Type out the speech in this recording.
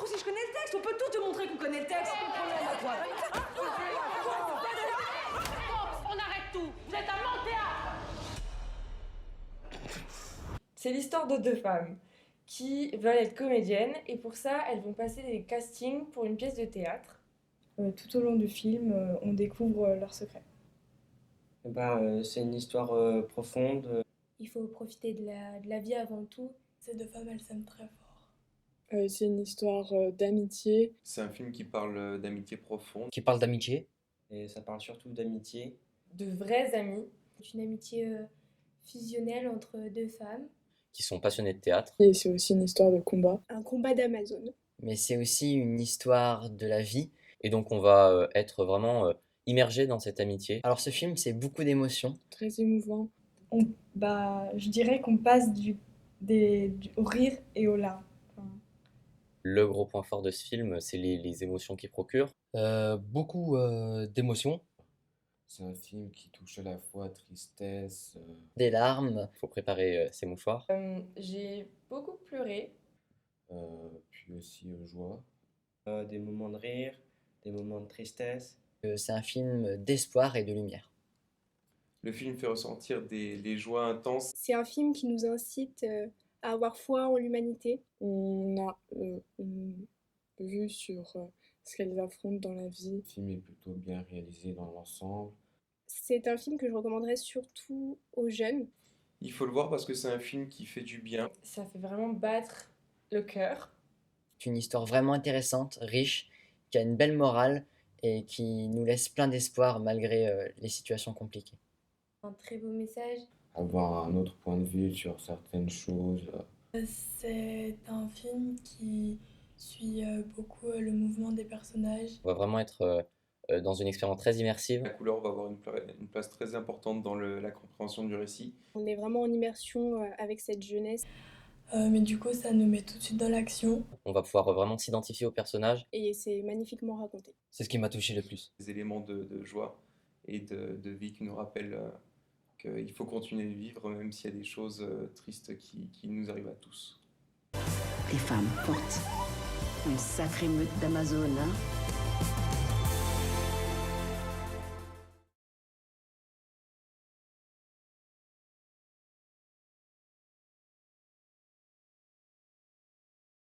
fous si je connais le texte. On peut tout te montrer qu'on connaît le texte. On arrête tout. Vous êtes un menteur. C'est l'histoire de deux femmes qui veulent être comédiennes et pour ça, elles vont passer des castings pour une pièce de théâtre. Tout au long du film, on découvre leurs secrets. C'est une histoire profonde. Il faut profiter de la vie avant tout. Ces deux femmes, elles s'aiment très fort. C'est une histoire d'amitié. C'est un film qui parle d'amitié profonde. Qui parle d'amitié. Et ça parle surtout d'amitié. De vrais amis. C'est une amitié fusionnelle entre deux femmes. Qui sont passionnés de théâtre. Et c'est aussi une histoire de combat. Un combat d'Amazon. Mais c'est aussi une histoire de la vie. Et donc on va être vraiment immergé dans cette amitié. Alors ce film, c'est beaucoup d'émotions. Très émouvant. Je dirais qu'on passe au rire et aux larmes. Le gros point fort de ce film, c'est les émotions qu'il procure. Beaucoup d'émotions. C'est un film qui touche à la fois tristesse. Des larmes. Il faut préparer ses mouchoirs. J'ai beaucoup pleuré. Puis aussi joie. Des moments de rire, des moments de tristesse. C'est un film d'espoir et de lumière. Le film fait ressentir des joies intenses. C'est un film qui nous incite à avoir foi en l'humanité. On a une vue sur ce qu'elles affrontent dans la vie. Le film est plutôt bien réalisé dans l'ensemble. C'est un film que je recommanderais surtout aux jeunes. Il faut le voir parce que c'est un film qui fait du bien. Ça fait vraiment battre le cœur. C'est une histoire vraiment intéressante, riche, qui a une belle morale et qui nous laisse plein d'espoir malgré les situations compliquées. Un très beau message. Avoir un autre point de vue sur certaines choses. C'est un film qui suit beaucoup le mouvement des personnages. On va vraiment être dans une expérience très immersive. La couleur va avoir une place très importante dans la compréhension du récit. On est vraiment en immersion avec cette jeunesse. Mais du coup, ça nous met tout de suite dans l'action. On va pouvoir vraiment s'identifier au personnage. Et c'est magnifiquement raconté. C'est ce qui m'a touché le plus. Des éléments de joie et de vie qui nous rappellent qu'il faut continuer de vivre même s'il y a des choses tristes qui nous arrivent à tous. Des femmes fortes. Une sacrée meute d'Amazones, hein.